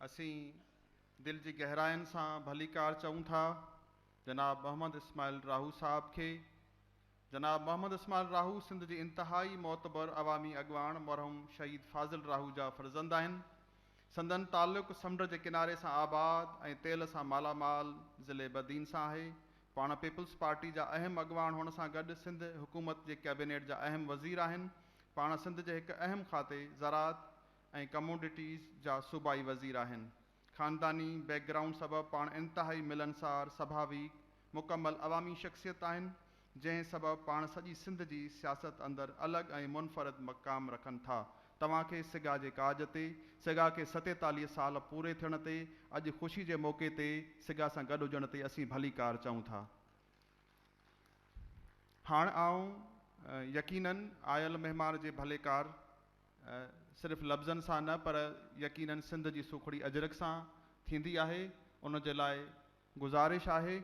असीं दिल जी गहराइनि सां भलीकार चऊं था जनाब मोहम्मद इस्माइल राहू साहब खे। जनाब मोहम्मद इस्माइल राहू सिंध जी इंतहाई मोतबर अवामी अॻवान मरहूम शहीद फाज़िल राहू जा फ़र्ज़ंद आहिनि। संदन ताल्लुक़ समुंड जे किनारे सां आबाद ऐं तेल सां मालामाल ज़िले बदीन सां आहे। पाण पीपल्स पार्टी जा अहम अॻवान हुअण सां गॾु सिंध हुकूमत जे कैबिनेट जा अहम वज़ीर आहिनि। पाण सिंध जे हिकु अहम खाते ज़रात ऐं कमोडिटीज़ जा सूबाई वज़ीर आहिनि। ख़ानदानी बैकग्राउंड सबबि पाण इंतहाई मिलनसार सभावीक मुकमल अवामी शख़्सियत आहिनि, जंहिं सबबि पाण सॼी सिंध जी सियासत अंदरि अलॻि ऐं मुनफ़रद मक़ाम रखनि था। तव्हांखे सिगा जे काज ते सिगा खे 47 साल पूरे थियण ते अॼु ख़ुशी जे मौक़े ते सिगा सां गॾु हुजण ते असीं भलीकार चऊं था। हाणे आऊं यकीनन आयल महिमान जे भलेकार सिर्फ़ु लफ़्ज़नि सां न पर यकीनन सिंध जी सुखड़ी अजरक सां थींदी आहे। उन जे लाइ गुज़ारिश आहे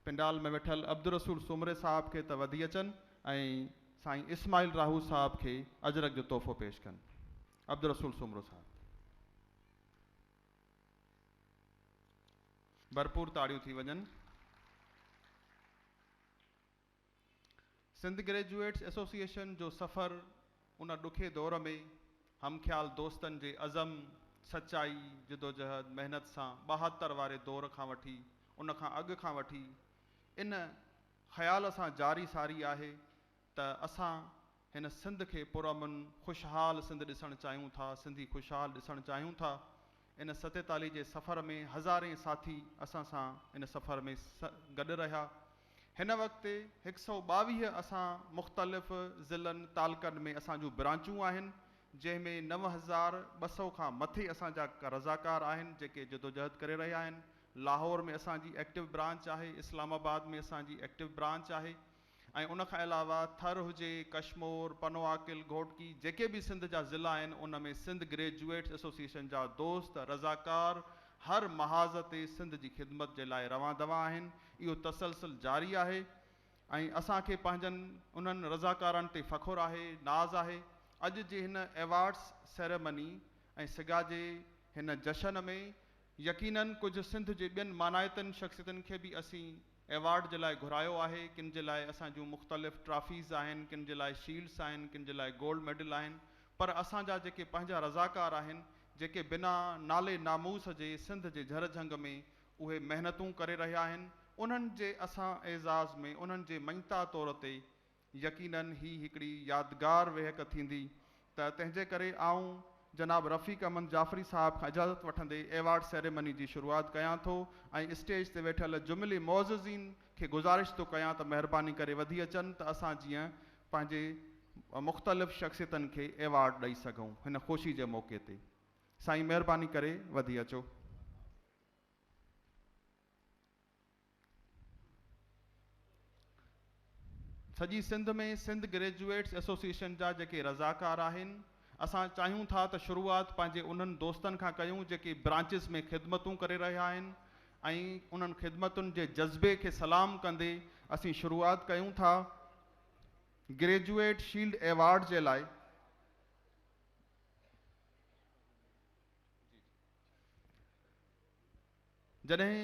पिंडाल में वेठल अब्दुल रसूल सुमरे साहब खे त वधी अचनि ऐं साईं इस्माइल राहू साहब खे अजरक जो तोहफ़ो पेश कनि। अब्दुल रसूल सुमरो साहब। भरपूर ताड़ियूं थी वञनि। सिंध ग्रेजुएट्स एसोसिएशन जो सफ़र उन ॾुखे दौर में हमख्याल दोस्तनि जे अज़म सचाई जिदोजहद महिनत सां 72 वारे दौर खां वठी उन खां अॻु खां वठी इन ख़्याल सां जारी सारी आहे त असां हिन सिंध खे पुरअमन ख़ुशहाल सिंध ॾिसणु चाहियूं था, सिंधी ख़ुशहाल ॾिसणु चाहियूं था। इन 47 जे सफ़र में हज़ारे साथी असां सां इन सफ़र में गॾु रहिया। हिन वक़्तु 122 असां मुख़्तलिफ़ ज़िलनि तालुक़नि में असां जूं ब्रांचूं आहिनि, जंहिंमें 9200 खां मथे असांजा रज़ाकार आहिनि जेके जदोजहद करे रहिया आहिनि। लाहौर में असांजी एक्टिव ब्रांच आहे, इस्लामाबाद में असांजी एक्टिव ब्रांच आहे ऐं उन खां अलावा थर हुजे, कश्मोर, पनोआकिल, घोटकी जेके बि सिंध जा ज़िला आहिनि उन में सिंध ग्रेजुएट्स एसोसिएशन जा दोस्त रज़ाकार हर महाज़ ते सिंध जी ख़िदमत जे लाइ रवां दवा आहिनि। इहो तसलसल जारी आहे ऐं असांखे पंहिंजनि उन्हनि रज़ाकारनि ते फ़ख़ुरु आहे, नाज़ आहे। अॼु जे हिन एवार्ड्स सेरेमनी ऐं सिगा जे हिन जशन में यकीनन कुझु सिंध जे ॿियनि मानाइतनि शख़्सियतनि खे बि असीं एवार्ड जे लाइ घुरायो आहे। किन जे लाइ असां जूं मुख़्तलिफ़ ट्रॉफ़ीज़ आहिनि, किन जे लाइ शील्ड्स आहिनि, किन जे लाइ गोल्ड मेडल आहिनि। पर असांजा जेके पंहिंजा रज़ाकार आहिनि जेके बिना नाले नामूस जे सिंध जे झर झंग में उहे महिनतूं करे रहिया आहिनि, उन्हनि जे असां एज़ाज़ में उन्हनि जे मञता तौर ते यकीनन ही हिकिड़ी यादगार वेहक थींदी। त तंहिंजे करे आऊं जनाब रफ़ीक अहमद जाफ़री साहब खां इजाज़त वठंदे एवार्ड सेरेमनी जी शुरूआत कयां थो ऐं स्टेज ते वेठल जुमिली मौज़ज़ीन खे गुज़ारिश थो कयां त महिरबानी करे वधी अचनि त असां जीअं पंहिंजे मुख़्तलिफ़ शख़्सियतनि खे एवार्ड ॾेई सघूं हिन ख़ुशी जे मौक़े ते। साईं महिरबानी करे वधी अचो। सॼी सिंध में सिंध ग्रेजुएट्स एसोसिएशन जा जेके रज़ाकार आहिनि असां चाहियूं था त शुरूआत पंहिंजे उन्हनि दोस्तनि खां कयूं जेके ब्रांचिस में ख़िदमतूं करे रहिया आहिनि ऐं उन्हनि ख़िदमतुनि जे जज़्बे खे सलाम कंदे असीं शुरूआत कयूं था ग्रेजुएट शील्ड एवार्ड जे लाइ। जॾहिं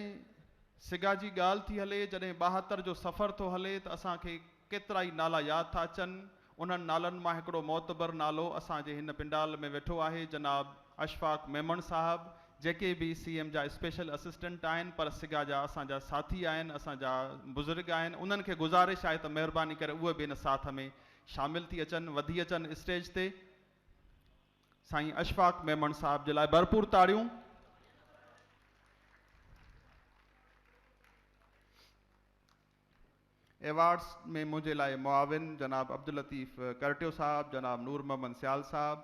सिगा जी ॻाल्हि थी हले, जॾहिं 72 जो सफ़र थो हले त असांखे केतिरा ई नाला यादि था अचनि। उन्हनि नालनि मां हिकिड़ो मोतबर नालो असांजे हिन पिंडाल में वेठो आहे जनाब अशफाक मेमन साहब, जेके बि CM जा स्पेशल असिस्टेंट आहिनि पर सिगा जा असांजा साथी आहिनि, असांजा बुज़ुर्ग आहिनि। उन्हनि खे गुज़ारिश आहे त महिरबानी करे उहे बि हिन साथ में शामिल थी अचनि, वधी अचनि स्टेज ते। साईं अशफाक मेमन साहब जे लाइ भरपूर ताड़ियूं। एवार्ड्स में मुझे लाए मुआविन जनाब अब्दुल लतीफ़ करटियो साहब, जनाब नूर मोहम्मद सियाल साहब।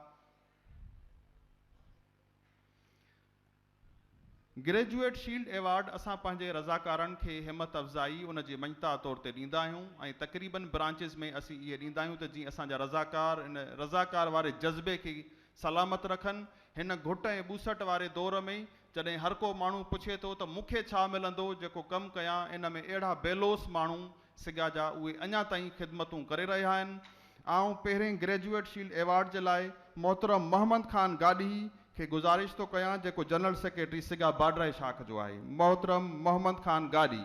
ग्रेजुएट शील्ड एवार्ड असां पंहिंजे रज़ाकारनि खे हिम्मत अफ़ज़ाई उन जी मञता तौर ते ॾींदा आहियूं ऐं तक़रीबन ब्रांचिस में असीं इहे ॾींदा आहियूं त जीअं असांजा रज़ाकार इन रज़ाकार वारे जज़्बे खे सलामत रखनि। हिन घुट ऐं ॿूसट वारे दौर में जॾहिं हर को माण्हू पुछे थो त मूंखे छा मिलंदो जेको कमु कयां, इन में अहिड़ा बेलोस माण्हू सिगा जा उहे अञा ताईं ख़िदमतूं करे रहिया आहिनि। आऊं पहिरें ग्रेजुएट शील्ड एवार्ड जे लाइ मोहतरम मोहम्मद ख़ान गाॾी खे गुज़ारिश तो कयां जेको जनरल सेक्रेटरी सिगा बाडराई शाख जो आहे, मोहतरम मोहम्मद खान गाडी।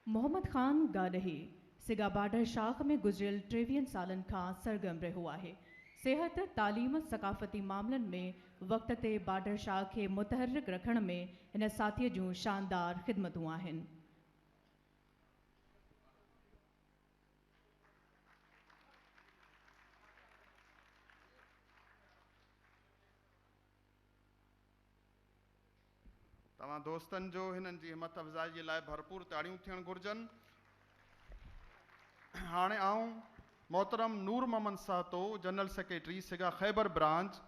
मोहम्मद खान गाडही सिगा बाडर शाख में गुज़िरियल 23 सालन खां सरगर्म रहियो आहे। सेहत, तालीम, सकाफ़ती मामलन में वक्त ते बाडर शाख खे मुतहर्रिक रखण में इन साथीअ जूं शानदार ख़िदमतूं आहिनि। तव्हां दोस्तन जो हिननि जी हिम्मत अफ़ज़ाई जे लाइ भरपूर ताड़ियूं थियण घुर्जनि। हाणे आऊं मोहतरम नूर मोहम्मद साहतो जनरल सेक्रेटरी सिगा खैबर ब्रांच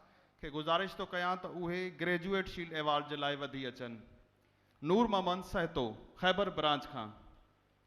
के गुज़ारिश तो कयां त उहे ग्रेजुएट शील्ड अवार्ड जे लाइ वधी अचनि। नूर मोहम्मद सहतो खैबर ब्रांच खां।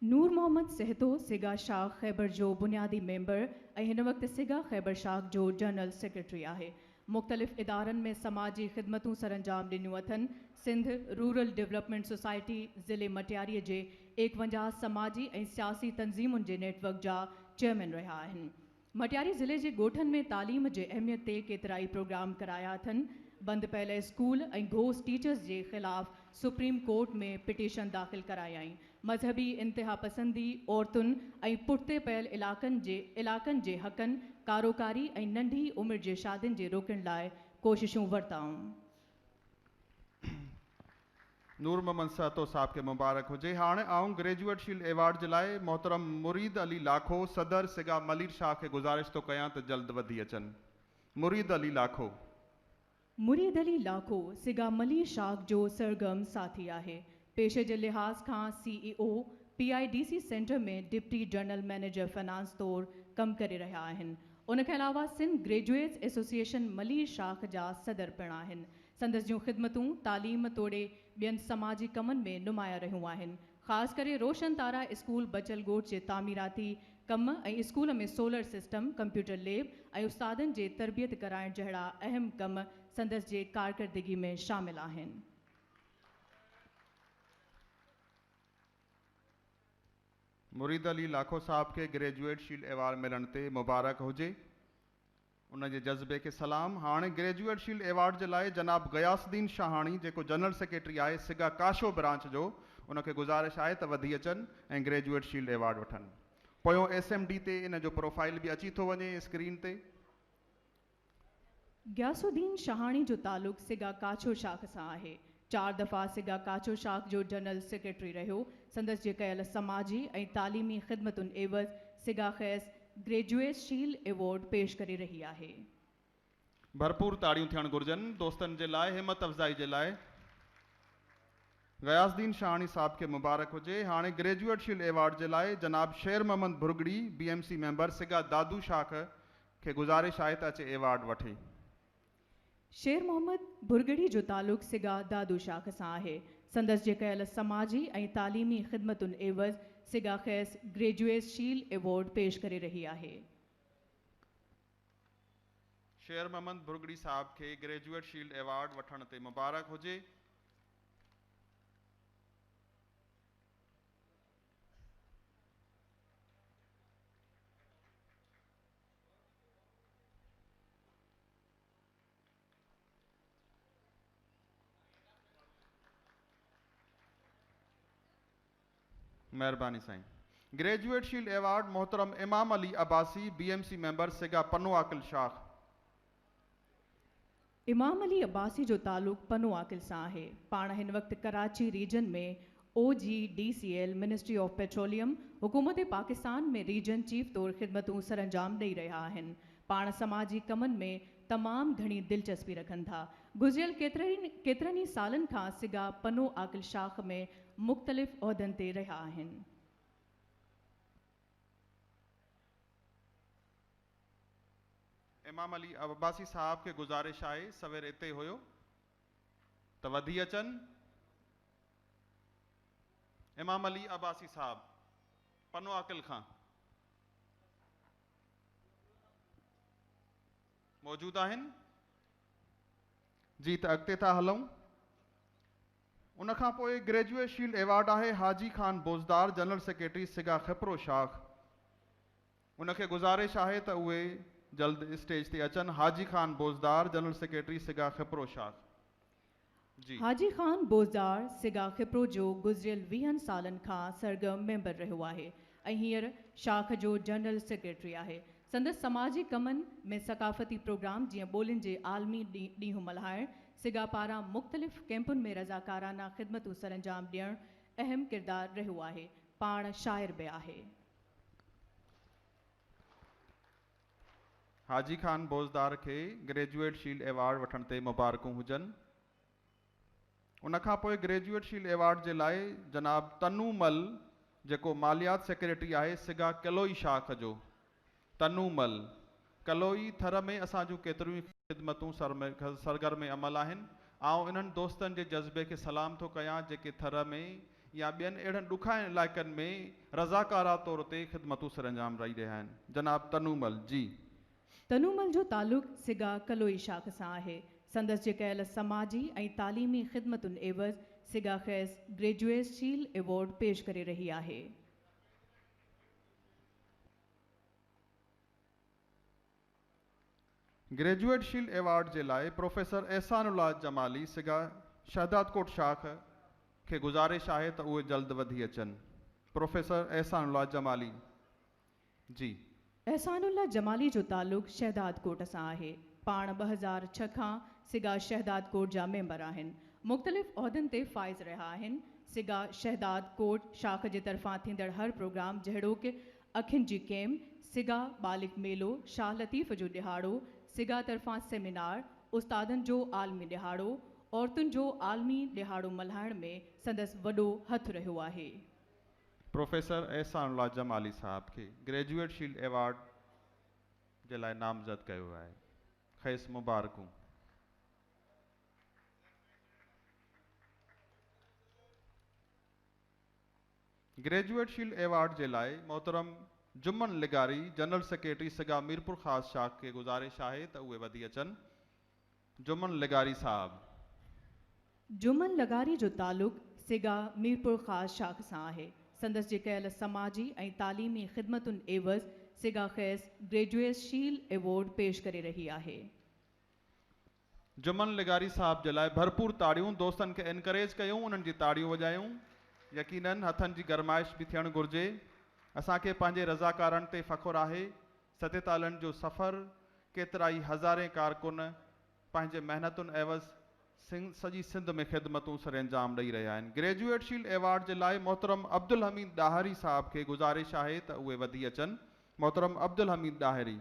नूर मोहम्मद सहतो सिगा शाख खैबर जो बुनियादी मेंबर ऐं हिन वक्त सिगा खैबर शाख जो जनरल सेक्रेटरी आहे। मुख़्तलिफ़ इदारनि में समाजी ख़िदमतूं सरअंजाम ॾिनियूं अथनि। सिंध रूरल डेवलपमेंट सोसाइटी ज़िले मटियारीअ जे 51 समाजी ऐं सियासी तंज़ीमुनि जे नेटवर्क जा चेयरमैन रहिया आहिनि। मटियारी ज़िले जे ॻोठनि में तालीम जे अहमियत ते केतिरा ई प्रोग्राम कराया अथनि। बंद पयल स्कूल ऐं घोस टीचर्स जे ख़िलाफ़ सुप्रीम कोर्ट में पिटीशन दाख़िल करायाई। मज़हबी इंतिहा पसंदी, औरतुनि ऐं पुठिते पयल इलाक़नि जे हक़नि, कारोकारी ऐं नंढी उमिरि जे शादियुनि जे रोकण लाइ कोशिशूं वरिताऊं। नूर मोहम्मद साहतो साहब के मुबारक हुजे। हाणे आऊं ग्रेजुएट शील्ड अवार्ड जे लाइ मोहतरम मुरीद अली लाखो सदर सिगा मलिर शाह के गुज़ारिश तो कयां त जल्द वधी अचनि। मुरीद अली लाखो। मुरीद अली लाखो सिगा मलिर शाख जो सरगर्म साथी आहे। पेशे जे लिहाज़ खां CEO PIDC सेंटर में डिप्टी जनरल मैनेजर फाइनेंस तौर कम करे रहिया आहिनि। उन के अलावा सिंध ग्रेजुएट्स एसोसिएशन मलिर शाख जा सदर पिण आहिनि। संदसि जूं ख़िदमतूं तालीम तोड़े ॿियनि समाजी कमनि में नुमाया रहियूं आहिनि। ख़ासि करे रोशन तारा स्कूल बचल ॻोठ जे तामीराती कम ऐं स्कूल में सोलर सिस्टम, कंप्यूटर लैब ऐं उस्तादनि जे तरबियत कराइण जहिड़ा अहम कम संदसि जे कारकर्दगी में शामिल आहिनि। मुरीद अली लाखो साहब के ग्रेजुएट शील्ड अवार्ड मिलण ते मुबारक हुजे। उन जे जज़्बे के सलाम। हाणे ग्रेजुएट शील्ड अवार्ड जे लाइ जनाब गयासुद्दीन शाहाणी जेको जनरल सेक्रेटरी आहे सिगा काशो ब्रांच जो, उनखे गुज़ारिश आहे त वधी अचनि ऐं ग्रेजुएट शील्ड अवार्ड वठनि। पोयों SMD ते इन जो प्रोफाइल भी अची थो वञे स्क्रीन ते। गयासुद्दीन शाहाणी जो ताल्लुक़ सिगा काछो शाख सां आहे। 4 दफ़ा सिगा काछो शाख जो जनरल सेक्रेटरी रहियो। संदसि जे कयल समाजी ऐं तालीमी ख़िदमतुनि एवज़ सिगा खैस ग्रेजुएट शील्ड अवार्ड पेश करे रही आहे। भरपूर ताड़ियूं थियण घुर्जनि दोस्तनि जे लाइ, हिम्मत अफ़ज़ाई जे लाइ। गयासुद्दीन शाहाणी साहब के मुबारक हुजे। हाणे ग्रेजुएट शील्ड अवार्ड जे लाइ जनाब शेर मोहम्मद भुरगड़ी BMC मेंबर सिगा दादू शाख के गुज़ारिश आहे त अचे अवार्ड वठे। शेर मोहम्मद भुरगड़ी जो ताल्लुक़ सिगा दादू शाख सां आहे। संदसि जे कयल समाजी ऐं तालीमी ख़िदमतुनि एवज़ सिगा खैस ग्रेजुएट शील्ड अवार्ड पेश करे रही आहे। शेर मोहम्मद भुरगड़ी साहब के ग्रेजुएट शील्ड अवार्ड वठण ते मुबारक हुजे। मेहरबानी साईं। ग्रेजुएट शील्ड अवार्ड मोहतरम इमाम अली अब्बासी BMC मेंबर सिगा पन्नो आकिल शाख। इमाम अली अब्बासी जो ताल्लुक़ पन्नो आकिल सां आहे। पाण हिन वक्त कराची रीजन में OGDCL मिनिस्ट्री ऑफ पेट्रोलियम हुकूमत पाकिस्तान में रीजन चीफ तौर ख़िदमतूं सरअंजाम ॾेई रहिया आहिनि। पाण समाजी कमनि में तमामु घणी दिलचस्पी रखनि था। गुज़िरियल केतिरनि ई सालनि खां सिगा पन्नो आकिल शाख में मुख़्तलिफ़ उहिदनि ते रहिया आहिनि। इमाम अली अब्बासी साहब के गुज़ारिश आहे सवेर इते हुयो त वधी अचनि। इमाम अली अब्बासी साहब पन्नो आकिल खां मौजूद आहिनि जी, त अॻिते था हलूं। उन खां पोइ ग्रेजुएट शील्ड अवार्ड आहे हाजी खान बोज़दार जनरल सेक्रेटरी सिगा खिपरो शाख। उनखे गुज़ारिश आहे त उहे जल्द स्टेज ते अचन। हाजी खान बोजदार जनरल सेक्रेटरी सिगा खिपरो शाख। जी हाजी खान बोज़दार सिगा खिपरो जो गुज़िरियल 20 सालनि खां सरगर्म मेंबर रहियो आहे ऐं हींअर शाख जो जनरल सेक्रेटरी आहे। संदसि समाजी कमनि में सकाफ़ती प्रोग्राम जीअं ॿोलियुनि जे आलमी ॾींहुं मल्हाइणु, सिगा पारां मुख़्तलिफ़ कैंपुनि में रज़ाकाराना ख़िदमतूं सरअंजाम ॾियणु अहम किरदारु रहियो आहे। पाण शाइर बि आहे। हाजी खान बोजदार के ग्रेजुएट शील्ड एवार्ड वठण ते मुबारकूं हुजनि। उनखां पोइ ग्रेजुएट शील्ड एवार्ड जे लाइ जनाब तनूमल जेको मालियात सेक्रेटरी आहे सिगा कलोई शाख जो। तनूमल कलोई थर में असांजूं केतिरियूं ख़िदमतूं सरगर्म अमल आहिनि। आउं इन्हनि दोस्तनि जे जज़्बे खे सलाम थो कयां जेके थर में या ॿियनि अहिड़नि ॾुखाइनि इलाइक़नि में रज़ाकारा तौर ते ख़िदमतूं सरअंजाम रही रहिया आहिनि। जनाब तनूमल जी। तनूमल जो तालुक़ सिगा कलोई शाख सां आहे। संदसि जे कयल समाजी ऐं तालीमी ख़िदमतुनि एवज़ सिगा ख़ैस ग्रेजुएट शील्ड एवॉर्ड पेश करे रही आहे। ग्रेजुएट शील्ड एवार्ड जे लाइ प्रोफेसर एहसानुल्लाह जमाली सिगा शहदादकोट शाख खे गुज़ारिश आहे त उहे जल्द वधी अचनि। प्रोफेसर एहसानुल्लाह जमाली जी। एहसानुल्लाह जमाली जो तालुक़ शहदादकोट सां आहे। पाण 2006 खां सिगा शहदादकोट जा मेंबर आहिनि। मुख़्तलिफ़ उहिदनि ते फ़ाइज़ रहिया आहिनि। सिगा शहदादकोट शाख जे तरफ़ां थींदड़ हर प्रोग्राम जहिड़ोकि अखियुनि जी कैम, सिगा बालिग मेलो, शाह लतीफ़ जो ॾिहाड़ो, सिगा तरफ़ां सेमिनार, उस्तादनि जो आलमी ॾिहाड़ो, औरतुनि जो आलमी ॾिहाड़ो मल्हाइण में संदसि वॾो हथु रहियो आहे। प्रोफेसर एहसानुल्लाह जमाली साहब खे ग्रेजुएट शील्ड एवार्ड जे लाइ नामज़द कयो आहे। ख़ैस मुबारकूं। ग्रेजुएट शील्ड एवार्ड जे लाइ मोहतरम जुम्मन लिगारी जनरल सेक्रेटरी सिगा मीरपुर ख़ास शाख के गुज़ारिश आहे त उहे वधी अचनि। जुम्मन लिगारी साहब। जुम्मन लगारी जो तालुक़ सिगा मीरपुर ख़ास शाख सां आहे। संदसि जे कयल समाजी ऐं तालीमी ख़िदमतुनि एवज़ सिगा ख़ैस ग्रेजुएट शील्ड एवॉर्ड पेश करे रही आहे। जुम्मन लिगारी साहब जे लाइ भरपूर ताड़ियूं। दोस्तनि खे एनकरेज कयूं, उन्हनि जी ताड़ियूं वॼायूं। यकीनन हथनि जी गरमाइश बि थियणु घुरिजे। असांखे पंहिंजे रज़ाकारनि ते फ़ख़ुरु आहे। सतेतालनि जो सफ़र केतिरा ई हज़ारे कारकुन पंहिंजे महिनतुनि एवज़ सॼी सिंध में ख़िदमतूं सरअंजाम ॾेई रहिया आहिनि। ग्रेजुएट शील्ड एवार्ड जे लाइ मोहतरम अब्दुल हमीद ॾाहरी साहब खे गुज़ारिश आहे त उहे वधी अचनि। मोहतरम अब्दुल हमीद ॾाहरी।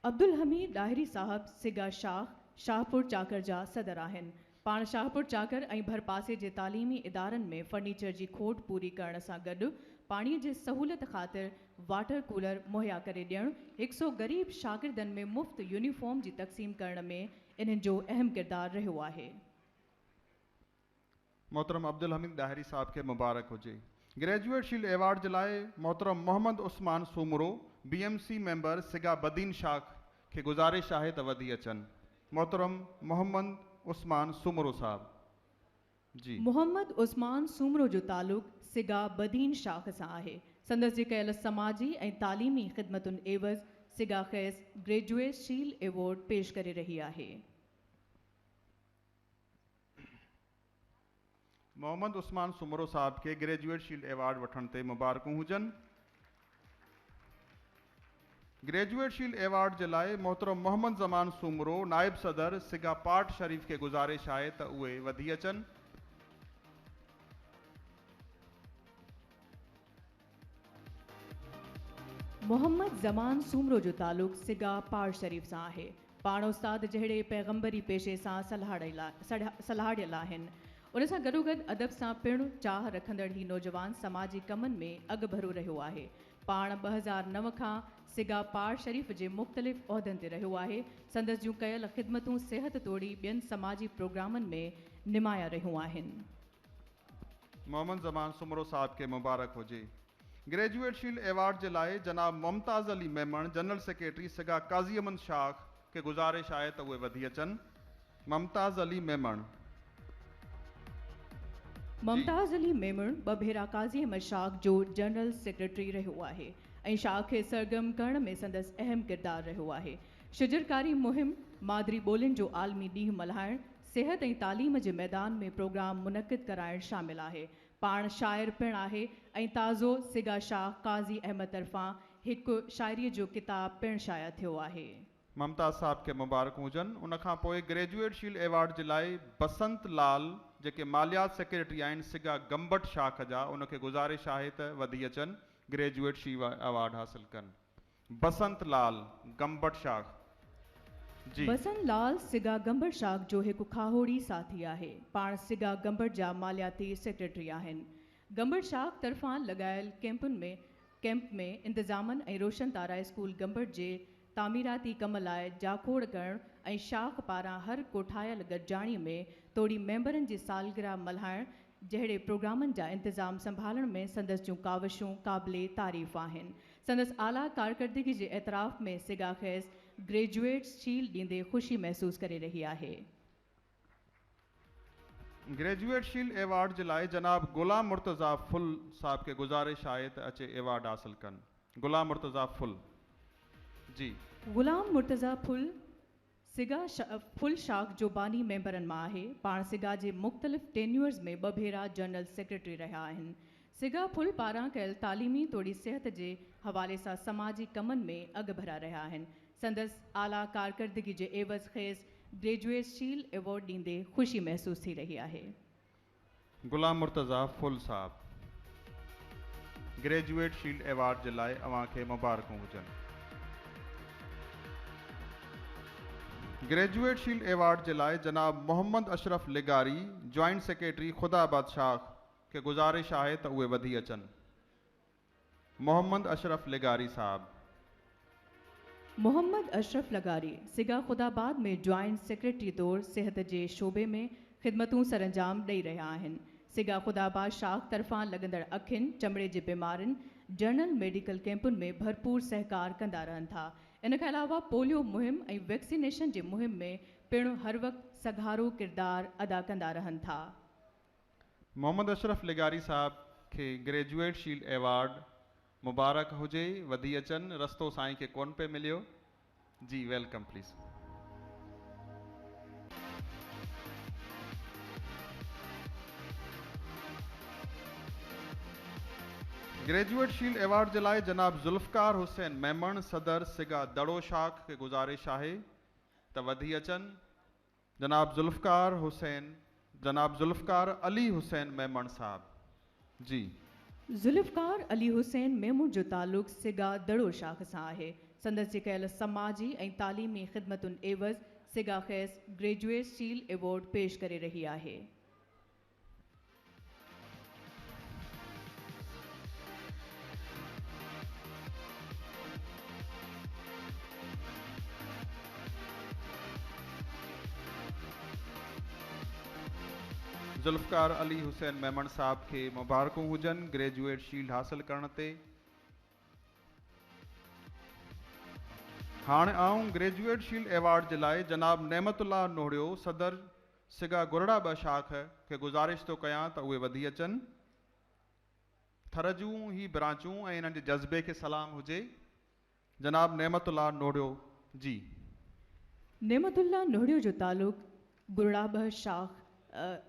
अब्दुल हमीद ॾाहिरी साहब सिगा शाख शाहपुर चाकर जा सदर आहिनि। पाण शाहपुर चाकर ऐं भरपासे जे तालीमी इदारनि में फर्नीचर जी खोट पूरी करण सां गॾु पाणीअ जे सहूलियत ख़ातिर वाटर कूलर मुहैया करे ॾियणु, 100 ग़रीब शागिर्दनि में मुफ़्त यूनिफॉर्म जी तक़सीम करण में इन्हनि जो अहम किरदारु रहियो आहे। मोहतरम अब्दुल हमीद ॾाहरी साहब खे मुबारक हुजे। ग्रेजुएट शील्ड एवार्ड जे लाइ मोहतरम मोहम्मद उस्मान सूमरो BMC मेंबर सिगा बदीन शाख खे गुज़ारिश आहे त वधी अचनि। मोहतरम मोहम्मद उस्मान सूमरो साहब जी। मोहम्मद उस्मान सूमरो जो तालुक़ सिगा बदीन शाख सां आहे। संदसि जे कयल समाजी ऐं तालीमी ख़िदमतुनि एवज़ सिगा ख़ैस ग्रेजुएट शील्ड एवॉर्ड पेश करे रही आहे। मोहम्मद उस्मान सूमरो साहब के ग्रेजुएट शील्ड एवार्ड वठण ते मुबारकूं हुजनि। ग्रेजुएट शील्ड एवार्ड जे लाइ मोहतरम मोहम्मद ज़मान सूमरो नायब सदर सिगा पाट शरीफ के गुज़ारिश आहे त उहे वधी अचनि। मोहम्मद ज़मान सूमरो जो तालुक़ सिगा पाट शरीफ सां आहे। पाण उस्ताद जहिड़े पैगंबरी पेशे सां सलाहियल आहिनि। उन सां गॾोगॾु अदब सां पिणु चाह रखंदड़ ही नौजवान समाजी कमनि में अॻभरो रहियो आहे। पाण 2009 खां सिगा पाट शरीफ जे मुख़्तलिफ़ उहिदनि ते रहियो आहे। संदसि जूं कयल ख़िदमतूं सिहत तोड़ी ॿियनि समाजी प्रोग्रामनि में निमाया रहियूं आहिनि। मोहम्मद ज़मान सूमरो साहब के मुबारक हुजे। ग्रेजुएट शील्ड एवार्ड जे लाइ जनाब मुमताज़ अली मेमण जनरल सेक्रेटरी सिगा काज़ी अमन शाख के गुज़ारिश आहे त उहे वधी अचनि। मुमताज़ अली मेमण। मुमताज़ अली मेमण 2 भेरा काज़ी अहमद शाख जो जनरल सेक्रेटरी रहियो आहे ऐं शाह खे सरगर्म करण में संदसि अहम किरदारु रहियो आहे। शिजरकारी मुहिम, मादरी ॿोलियुनि जो आलमी ॾींहुं मल्हाइण, सिहत ऐं तालीम जे मैदान में प्रोग्राम मुनक़िद कराइण शामिल आहे। पाण शाइर पिणु आहे ऐं ताज़ो सिगा शाह काज़ी अहमद तरफ़ां हिकु शाइरीअ जो किताब पिणु शाया थियो आहे। ममताज़ साहब खे मुबारक हुजनि। उन खां पोइ ग्रेजुएट शील्ड अवार्ड जे लाइ बसंत लाल जेके मालियात सेक्रेटरी आहिनि सिगा गंबट शाख जा, उनखे गुज़ारिश आहे त वधी अचनि ग्रेजुएट शील्ड अवार्ड हासिल कनि। बसंत लाल गंबट शाख जी। बसंत लाल सिगा गंबट शाख जो हिकु खाहोड़ी साथी आहे। पाण सिगा गंबट जा मालियाती सेक्रेटरी आहिनि। गंबट शाख तरफ़ां लॻायल कैंप में इंतज़ामनि ऐं रोशन तारा स्कूल गंबट जे तामीराती कम लाइ जाखोड़ करण ऐं शाख पारां हर कोठायल गॾिजाणीअ में तोड़ी मेंबरनि जी सालगिरह मल्हाइण जहिड़े प्रोग्रामनि जा इंतज़ाम संभालण में संदसि जूं काविशूं क़ाबिले तारीफ़ आहिनि। संदसि आला कारकर्दगी जे एतराफ़ में सिगा ख़ैस ग्रेजुएट शील्ड ॾींदे ख़ुशी महसूस करे रही आहे। ग्रेजुएट शील्ड अवार्ड जे लाइ जनाब गुलाम मुर्तज़ा फुल साहब खे गुज़ारिश आहे त अचे अवार्ड हासिल कनि। गुलाम मुर्तज़ा फुल जी। गुलाम मुर्तज़ा फुल फुल शाख जो बानी मेंबरनि मां आहे। पाण सिगा जे मुख़्तलिफ़ टेन्यूअर्स में 2 भेरा जनरल सेक्रेटरी रहिया आहिनि। सिगा फुल पारां कयल तालीमी तोड़ी सिहत जे हवाले सां समाजी कमनि में अॻभरा रहिया आहिनि। संदसि आला कारकर्दगी जे एवज़ ख़ैस ग्रेजुएट शील्ड अवार्ड ॾींदे ख़ुशी महसूस थी रही आहे। गुलाम मुर्तज़ा फुल साहब ग्रेजुएट शील्ड अवार्ड जे लाइ अव्हांखे मुबारकूं हुजनि। ग्रेजुएट शील्ड अवार्ड जे लाइ जनाब मोहम्मद अशरफ लिगारी जॉइंट सेक्रेटरी खुदाबाद शाख खे गुज़ारिश आहे त उहे वधी अचनि। मोहम्मद अशरफ लिगारी साहब। मोहम्मद अशरफ लगारी सिगा खुदाबाद में जॉइंट सेक्रेटरी तौर सिहत जे शोबे में ख़िदमतूं सरंजाम ॾेई रहिया आहिनि। सिगा खुदाबाद शाख तरफ़ां लॻंदड़ अखियुनि चमड़े जे बीमारियुनि जनरल मेडिकल कैंपुनि में भरपूर सहकार कंदा रहनि था। इन खां अलावा पोलियो मुहिम ऐं वैक्सीनेशन जे मुहिम में पिणु हर वक़्तु सघारो किरदारु अदा कंदा रहनि था। मोहम्मद अशरफ लिगारी साहब खे ग्रेजुएट शील्ड अवार्ड मुबारक हुजे, वधी अचनि। रस्तो साईं खे कोन पे मिलियो जी। Welcome please. Graduate shield award जे लाइ जनाब ज़ुल्फ़कार हुसैन मेमण सदर सिगा दड़ो शाख खे गुज़ारिश आहे त वधी अचनि। जनाब ज़ुल्फ़कार अली हुसैन मेमण साहब जी। ज़ुल्फ़कार अली हुसैन मेमून जो ताल्लुक़ सिगा दड़ो शाख सां आहे। संदसि जे कयल समाजी ऐं तालीमी ख़िदमतुनि एवज़ सिगा ख़ैस ग्रेजुएट शील्ड अवार्ड पेश करे रही आहे। ज़ुल्फ़कार अली हुसैन मेमण साहब खे मुबारकूं हुजनि ग्रेजुएट शील्ड हासिल करण ते। हाणे आऊं ग्रेजुएट शील्ड अवार्ड जे लाइ जनाब नेमतुल्ला नोहड़ियो सदर सिगा गुरड़ा ब शाख खे गुज़ारिश थो कयां त उहे वधी अचनि। थर जूं ही ब्रांचूं ऐं इन्हनि जे जज़्बे खे सलाम हुजे। जनाब नेमतुल्ला नोहड़ियो जी। नेमतुल्ला नोहड़ियो जो ताल्लुक़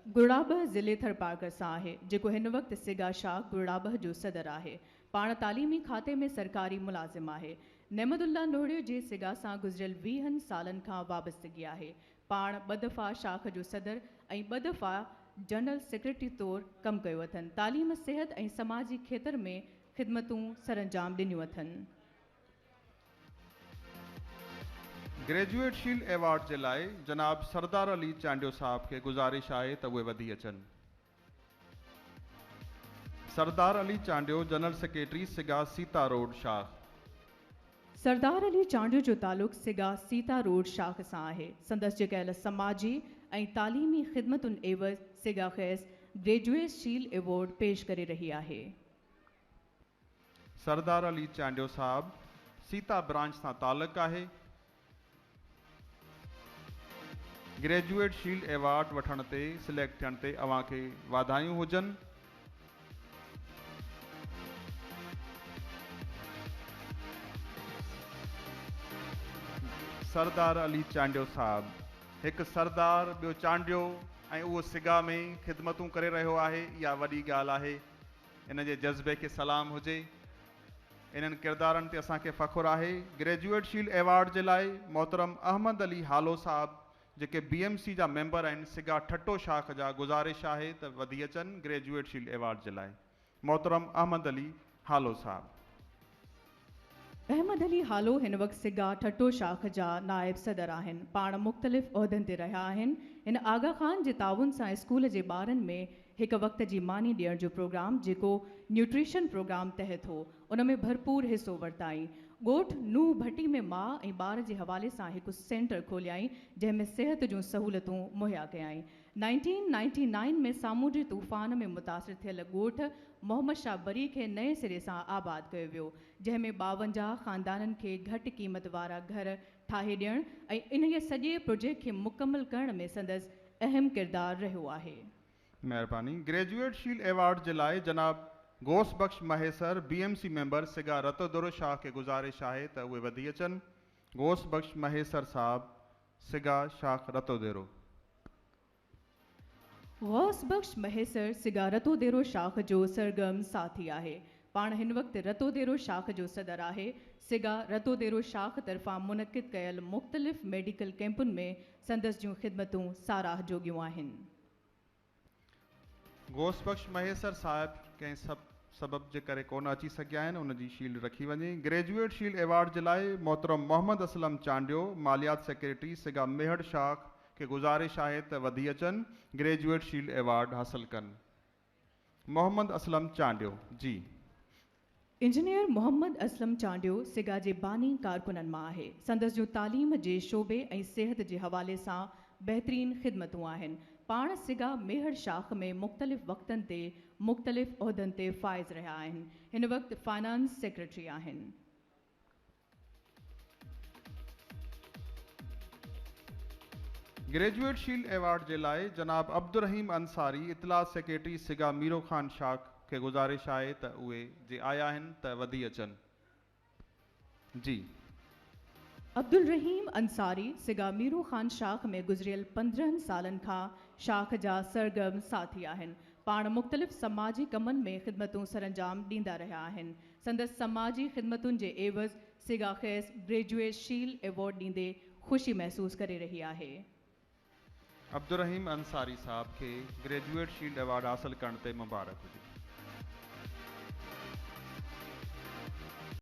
गुरड़ाबह ज़िले थरपारकर सां आहे, जेको हिन वक़्तु सिगा शाख गुरड़ाबह जो सदर आहे। पाण तालीमी खाते में सरकारी मुलाज़िम आहे। नेमतुल्ला नोहड़ियो जे सिगा सां गुज़िरियल 20 सालनि खां वाबस्तगी आहे। पाण 2 दफ़ा शाख जो सदर ऐं 2 दफ़ा जनरल सेक्रेटरी तौर कमु कयो अथनि। तालीम सिहत ऐं समाजी खेत्र में ख़िदमतूं सरंजाम ॾिनियूं अथनि। ग्रेजुएट शील्ड अवार्ड जे लाइ जनाब सरदार अली चांडियो साहब खे गुज़ारिश आहे त उहे वधी अचनि। सरदार अली चांडियो जनरल सेक्रेटरी सिगा सीता रोड शाख। सरदार अली चांडियो जो ताल्लुक़ सिगा सीता रोड शाख सां आहे। संदसि जे कयल समाजी ऐं तालीमी ख़िदमतुनि एवज़ सिगा ख़ैस ग्रेजुएट शील्ड अवार्ड पेश करे रही आहे। सरदार अली चांडियो साहब सीता ब्रांच सां ताल्लुक़ आहे। ग्रेजुएट शील्ड अवार्ड वठण ते सिलेक्ट थियण ते अव्हांखे वाधायूं हुजनि। सरदार अली चांडियो साहब। एक सरदार ॿियो चांडियो ऐं उहो सिगा में ख़िदमतूं करे रहियो आहे, इहा वॾी ॻाल्हि आहे। इन जे जज़्बे खे सलाम हुजे। इन्हनि किरदारनि ते असांखे फ़ख़ुरु आहे। ग्रेजुएट शील्ड अवार्ड जे लाइ मोहतरम अहमद अली हालो साहब, जेके BMC जा मेंबर आहिनि सिगा ठट्टो शाख जा, गुज़ारिश आहे त वधी अचनि ग्रेजुएट शील्ड अवार्ड जे लाइ। मोहतरम अहमद अली हालो साहब। अहमद अली हालो हिन वक़्तु सिगा ठट्टो शाख जा नायब सदर आहिनि। पाण मुख़्तलिफ़ उहिदनि ते रहिया आहिनि। इन आगा ख़ान जे ताउन सां स्कूल जे ॿारनि में हिक वक़्त जी मानी ॾियण जो प्रोग्राम, जेको न्यूट्रिशन प्रोग्राम तहत हो, उन में भरपूर हिस्सो वरिताई। ॻोठ नूह भट्टी में माउ ऐं ॿार जे हवाले सां हिकु सेंटर खोलियाई, जंहिंमें सिहत जूं सहूलतूं मुहैया कयाई। 1999 में सामूंडी तूफ़ान में मुतासिर थियल ॻोठ मोहम्मद शाह बरी खे नए सिरे सां आबाद कयो वियो, जंहिंमें 52 ख़ानदाननि खे घटि क़ीमत वारा घर ठाहे ॾियणु ऐं इन्हीअ सॼे प्रोजेक्ट खे मुकमल करण में संदसि अहम किरदारु रहियो आहे। महिरबानी। ग्रेजुएट शील्ड अवार्ड जे लाइ जनाब गौस बख्श महेसर BMC मेंबर सिगा रतोदरो शाह खे गुज़ारिश आहे त उहे वधी अचनि। गौस बख्श महेसर साहब, सिगा शाख रतोदेरो। गौस बख्श महेसर सिगा रतोदेरो शाख जो सरगर्म साथी आहे। पाण हिन वक़्तु रतोदेरो शाख जो सदर आहे। सिगा रतोदेरो शाख तरफ़ां मुनक़िद कयल मुख़्तलिफ़ मेडिकल कैंपुनि में संदसि जूं ख़िदमतूं साराह जोॻियूं आहिनि। गौस बख्श महेसर साहब कंहिं सबब जे करे कोन अची सघिया आहिनि, उन जी शील्ड रखी वञे। ग्रेजुएट शील्ड अवार्ड जे लाइ मोहतरम मोहम्मद असलम चांडियो, मालियात सेक्रेटरी सिगा मेहड़ शाख खे गुज़ारिश आहे त वधी अचनि, ग्रेजुएट शील्ड अवार्ड हासिल कनि। मोहम्मद असलम चांडियो जी। इंजीनियर मोहम्मद असलम चांडियो सिगा जे बानी कारकुननि मां आहे। संदसि जूं तालीम जे शोबे ऐं सिहत जे हवाले सां बहितरीन ख़िदमतूं आहिनि। पाण सिगा मेहड़ शाख में मुख़्तलिफ़ वक़्तनि ते मुख़्तलिफ़ उहिदनि ते फ़ाइज़ रहिया आहिनि। हिन वक़्तु फाइनेंस सेक्रेटरी आहिनि। ग्रेजुएट शील्ड अवार्ड जे लाइ जनाब अब्दुल रहीम अंसारी, इतलात सेक्रेटरी सिगा मीरो खान शाख खे गुज़ारिश आहे त उहे जे आया आहिनि त वधी अचनि जी। अब्दुल रहीम अंसारी सिगा मीरो खान शाख में गुज़रियल 15 सालनि खां शाख जा सरगर्म साथी आहिनि। पाण मुख़्तलिफ़ समाजी कमनि में ख़िदमतूं सरअंजाम ॾींदा रहिया आहिनि। संदसि समाजी ख़िदमतुनि जे एवज़ सिगा खेस ग्रेजुएट शील्ड अवार्ड ॾींदे ख़ुशी महसूस करे रही आहे। अब्दुल रहीम अंसारी साहब खे ग्रेजुएट शील्ड अवार्ड हासिल करण ते मुबारक हुजे।